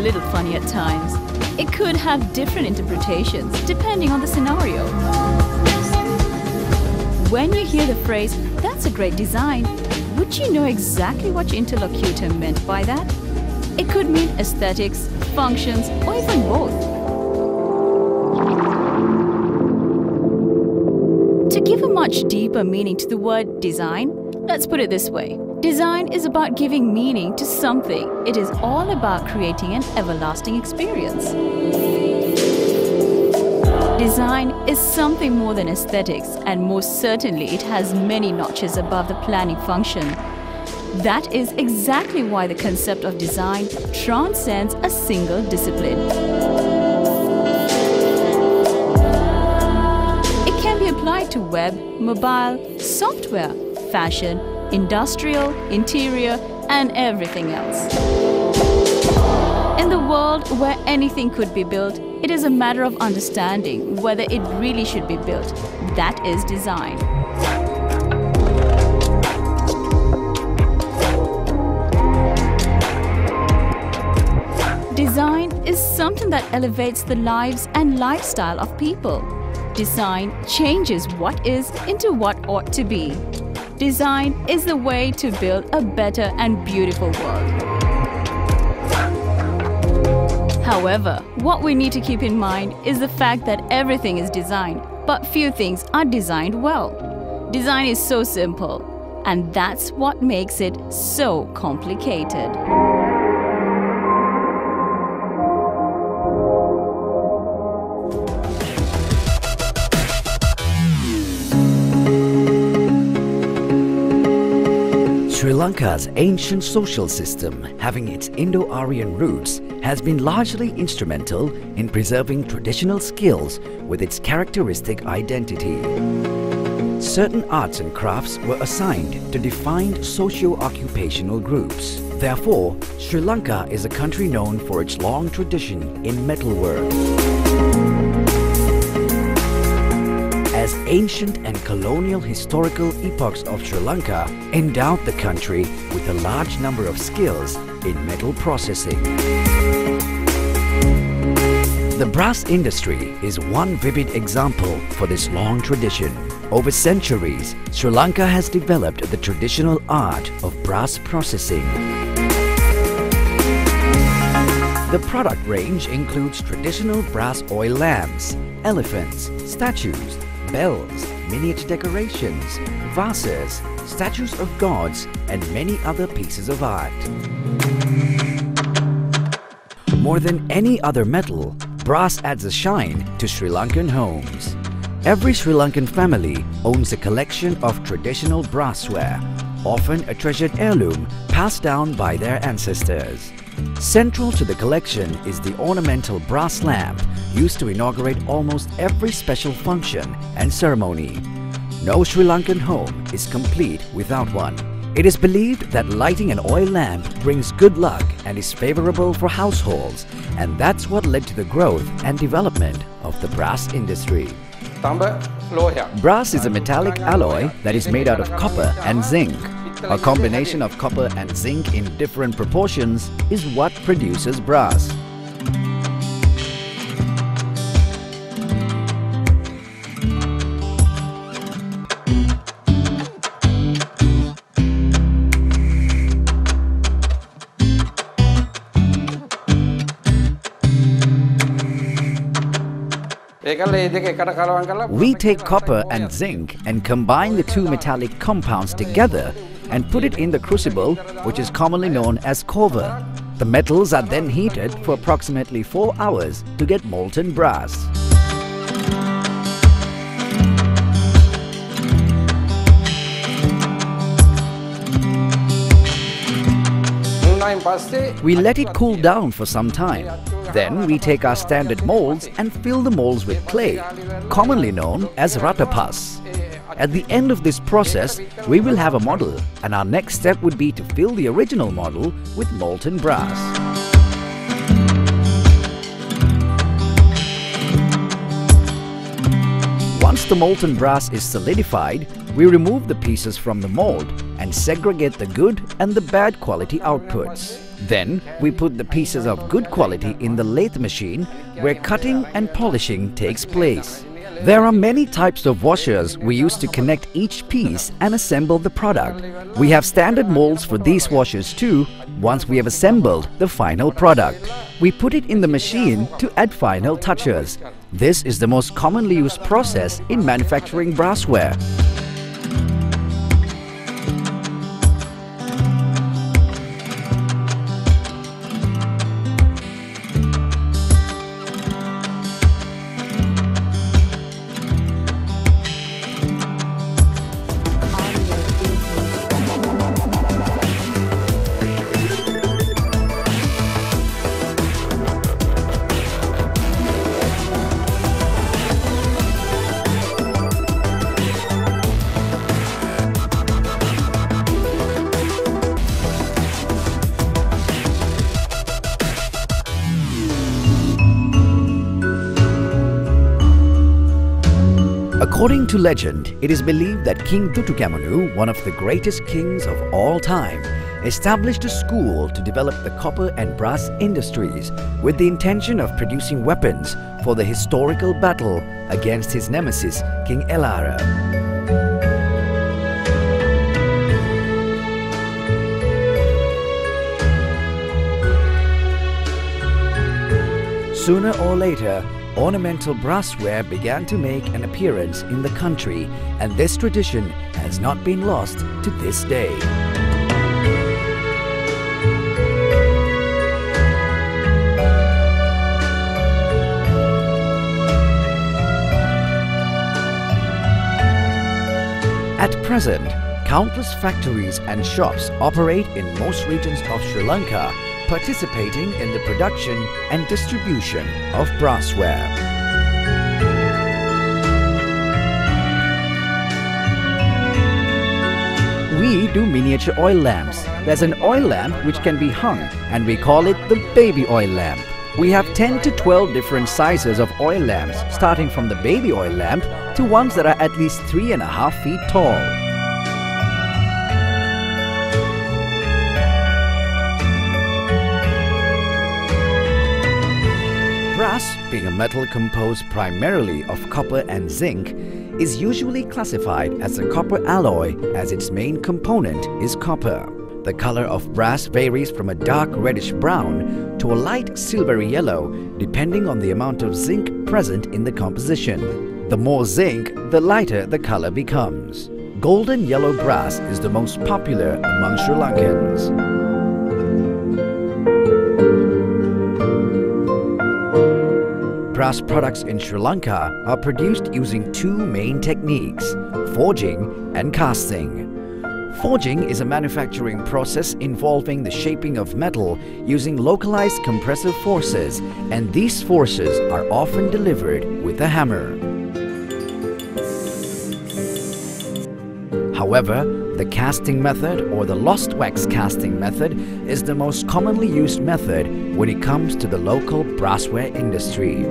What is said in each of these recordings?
little funny at times. It could have different interpretations depending on the scenario. When you hear the phrase, "That's a great design," would you know exactly what your interlocutor meant by that? It could mean aesthetics, functions, or even both. To give a much deeper meaning to the word design, let's put it this way. Design is about giving meaning to something. It is all about creating an everlasting experience. Design is something more than aesthetics, and most certainly it has many notches above the planning function. That is exactly why the concept of design transcends a single discipline. It can be applied to web, mobile, software, fashion, industrial, interior, and everything else. In the world where anything could be built, it is a matter of understanding whether it really should be built. That is design. Design is something that elevates the lives and lifestyle of people. Design changes what is into what ought to be. Design is the way to build a better and beautiful world. However, what we need to keep in mind is the fact that everything is designed, but few things are designed well. Design is so simple, and that's what makes it so complicated. Sri Lanka's ancient social system, having its Indo-Aryan roots, has been largely instrumental in preserving traditional skills with its characteristic identity. Certain arts and crafts were assigned to defined socio-occupational groups. Therefore, Sri Lanka is a country known for its long tradition in metalwork. As ancient and colonial historical epochs of Sri Lanka endowed the country with a large number of skills in metal processing. The brass industry is one vivid example for this long tradition. Over centuries, Sri Lanka has developed the traditional art of brass processing. The product range includes traditional brass oil lamps, elephants, statues, bells, miniature decorations, vases, statues of gods, and many other pieces of art. More than any other metal, brass adds a shine to Sri Lankan homes. Every Sri Lankan family owns a collection of traditional brassware, often a treasured heirloom passed down by their ancestors. Central to the collection is the ornamental brass lamp used to inaugurate almost every special function and ceremony. No Sri Lankan home is complete without one. It is believed that lighting an oil lamp brings good luck and is favorable for households, and that's what led to the growth and development of the brass industry. Brass is a metallic alloy that is made out of copper and zinc. A combination of copper and zinc in different proportions is what produces brass. We take copper and zinc and combine the two metallic compounds together and put it in the crucible, which is commonly known as kovar. The metals are then heated for approximately 4 hours to get molten brass. We let it cool down for some time. Then we take our standard molds and fill the molds with clay, commonly known as ratapas. At the end of this process, we will have a model, and our next step would be to fill the original model with molten brass. Once the molten brass is solidified, we remove the pieces from the mold and segregate the good and the bad quality outputs. Then we put the pieces of good quality in the lathe machine where cutting and polishing takes place. There are many types of washers we use to connect each piece and assemble the product. We have standard molds for these washers too. Once we have assembled the final product, we put it in the machine to add final touches. This is the most commonly used process in manufacturing brassware. According to legend, it is believed that King Tutukamanu, one of the greatest kings of all time, established a school to develop the copper and brass industries with the intention of producing weapons for the historical battle against his nemesis, King Elara. Sooner or later, ornamental brassware began to make an appearance in the country, and this tradition has not been lost to this day. At present, countless factories and shops operate in most regions of Sri Lanka, participating in the production and distribution of brassware. We do miniature oil lamps. There's an oil lamp which can be hung, and we call it the baby oil lamp. We have 10 to 12 different sizes of oil lamps, starting from the baby oil lamp to ones that are at least 3.5 feet tall. Brass, being a metal composed primarily of copper and zinc, is usually classified as a copper alloy as its main component is copper. The color of brass varies from a dark reddish brown to a light silvery yellow depending on the amount of zinc present in the composition. The more zinc, the lighter the color becomes. Golden yellow brass is the most popular among Sri Lankans. Brass products in Sri Lanka are produced using two main techniques, forging and casting. Forging is a manufacturing process involving the shaping of metal using localized compressive forces, and these forces are often delivered with a hammer. However, the casting method or the lost wax casting method is the most commonly used method when it comes to the local brassware industry.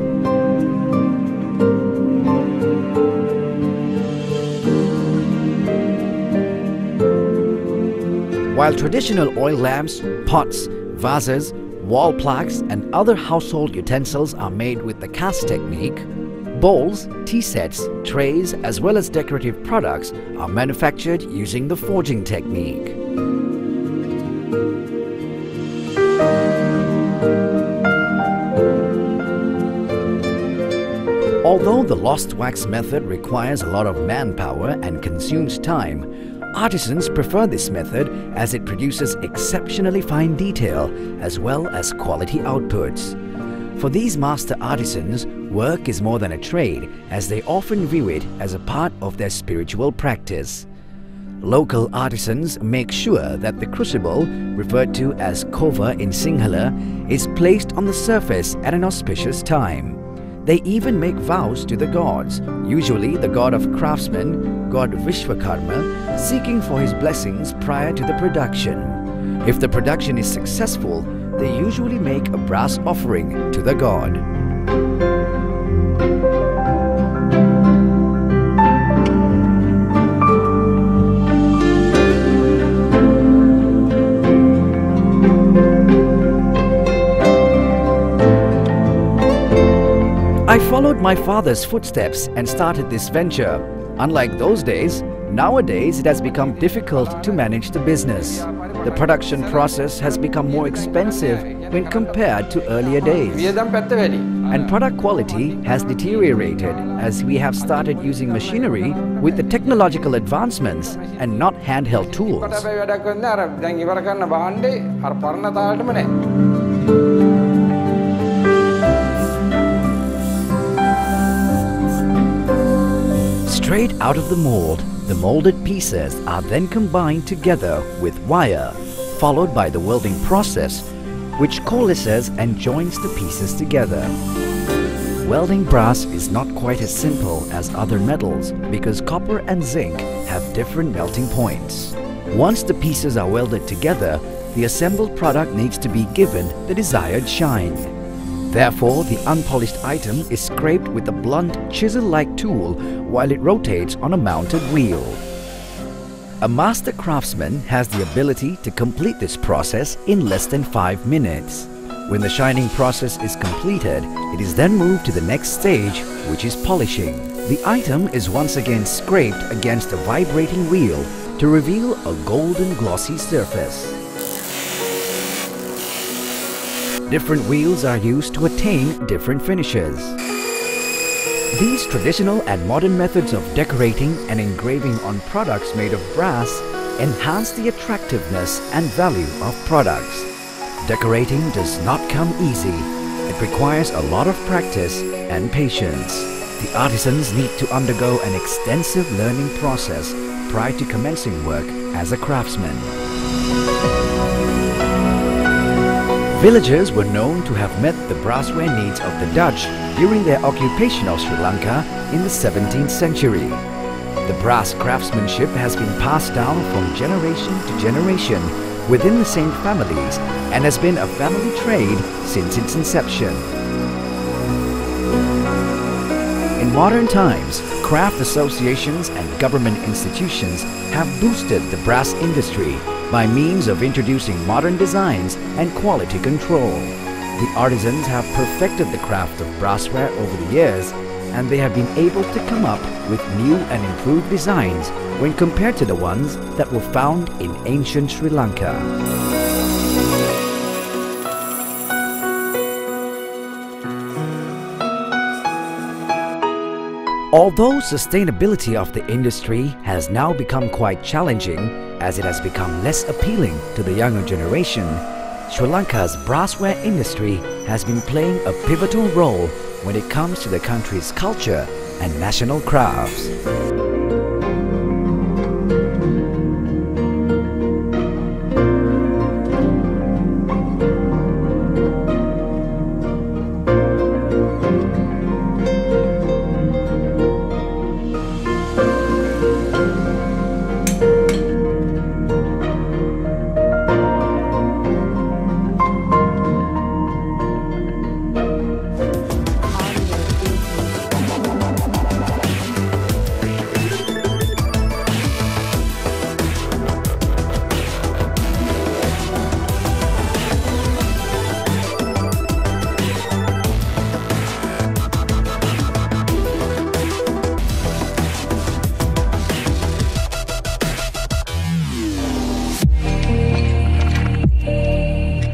While traditional oil lamps, pots, vases, wall plaques and other household utensils are made with the cast technique, bowls, tea sets, trays as well as decorative products are manufactured using the forging technique. Although the lost wax method requires a lot of manpower and consumes time, artisans prefer this method as it produces exceptionally fine detail as well as quality outputs. For these master artisans, work is more than a trade as they often view it as a part of their spiritual practice. Local artisans make sure that the crucible, referred to as kova in Sinhala, is placed on the surface at an auspicious time. They even make vows to the gods, usually the god of craftsmen, god Vishwakarma, seeking for his blessings prior to the production. If the production is successful, they usually make a brass offering to the god. followed my father's footsteps and started this venture. Unlike those days, nowadays it has become difficult to manage the business. The production process has become more expensive when compared to earlier days. And product quality has deteriorated as we have started using machinery with the technological advancements and not handheld tools. Straight out of the mold, the molded pieces are then combined together with wire, followed by the welding process, which coalesces and joins the pieces together. Welding brass is not quite as simple as other metals because copper and zinc have different melting points. Once the pieces are welded together, the assembled product needs to be given the desired shine. Therefore, the unpolished item is scraped with a blunt chisel-like tool while it rotates on a mounted wheel. A master craftsman has the ability to complete this process in less than 5 minutes. When the shining process is completed, it is then moved to the next stage, which is polishing. The item is once again scraped against a vibrating wheel to reveal a golden glossy surface. Different wheels are used to attain different finishes. These traditional and modern methods of decorating and engraving on products made of brass enhance the attractiveness and value of products. Decorating does not come easy. It requires a lot of practice and patience. The artisans need to undergo an extensive learning process prior to commencing work as a craftsman. Villagers were known to have met the brassware needs of the Dutch during their occupation of Sri Lanka in the 17th century. The brass craftsmanship has been passed down from generation to generation within the same families and has been a family trade since its inception. In modern times, craft associations and government institutions have boosted the brass industry by means of introducing modern designs and quality control. The artisans have perfected the craft of brassware over the years, and they have been able to come up with new and improved designs when compared to the ones that were found in ancient Sri Lanka. Although sustainability of the industry has now become quite challenging as it has become less appealing to the younger generation, Sri Lanka's brassware industry has been playing a pivotal role when it comes to the country's culture and national crafts.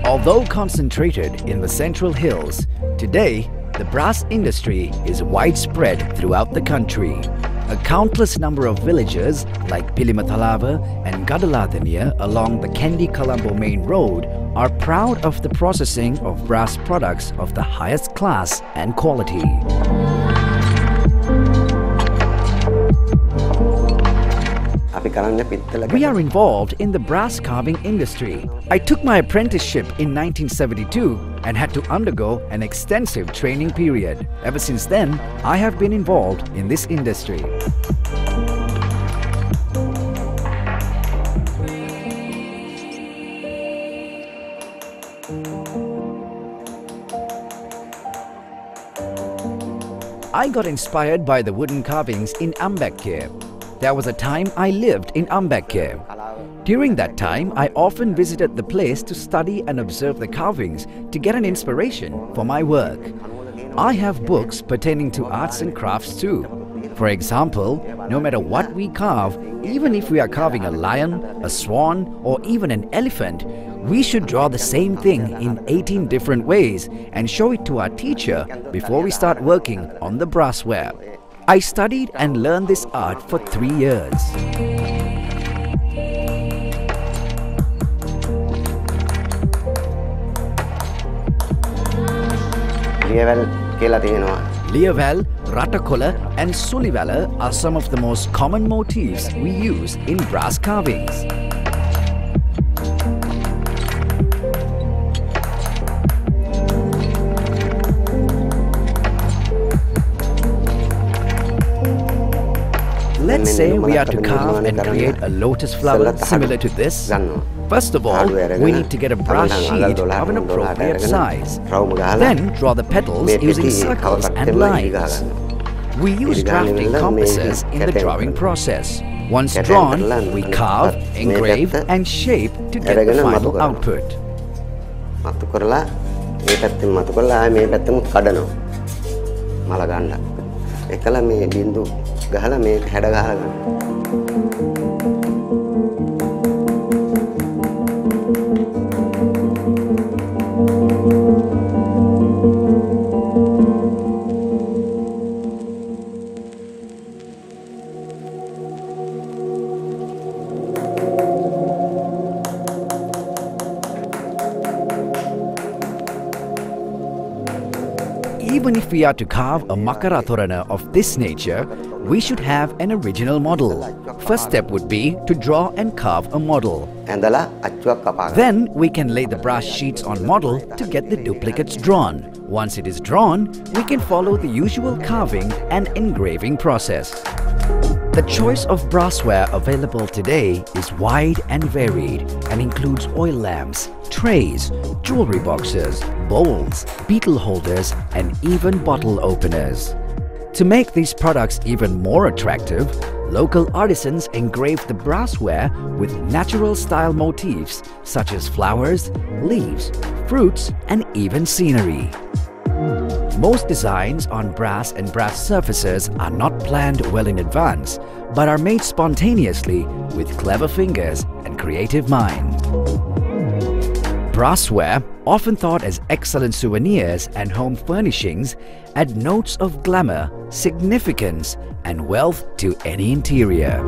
Although concentrated in the Central Hills, today the brass industry is widespread throughout the country. A countless number of villages like Pilimathalava and Gadaladhania along the Kendi-Colombo main road are proud of the processing of brass products of the highest class and quality. We are involved in the brass carving industry. I took my apprenticeship in 1972 and had to undergo an extensive training period. Ever since then, I have been involved in this industry. I got inspired by the wooden carvings in Ambekhe. There was a time I lived in Ambekhe. During that time, I often visited the place to study and observe the carvings to get an inspiration for my work. I have books pertaining to arts and crafts too. For example, no matter what we carve, even if we are carving a lion, a swan, or even an elephant, we should draw the same thing in 18 different ways and show it to our teacher before we start working on the brassware. I studied and learned this art for 3 years. Liavel, Ratakola and Sulivala are some of the most common motifs we use in brass carvings. Let's say we are to carve and create a lotus flower similar to this. First of all, we need to get a brass sheet of an appropriate size. Then draw the petals using circles and lines. We use drafting compasses in the drawing process. Once drawn, we carve, engrave and shape to get the final output. Even if we are to carve a Makaratorana of this nature, we should have an original model. First step would be to draw and carve a model. Then we can lay the brass sheets on model to get the duplicates drawn. Once it is drawn, we can follow the usual carving and engraving process. The choice of brassware available today is wide and varied and includes oil lamps, trays, jewelry boxes, bowls, beetle holders and even bottle openers. To make these products even more attractive, local artisans engrave the brassware with natural style motifs such as flowers, leaves, fruits and even scenery. Most designs on brass and brass surfaces are not planned well in advance, but are made spontaneously with clever fingers and creative mind. Brassware, often thought as excellent souvenirs and home furnishings, add notes of glamour, significance and wealth to any interior.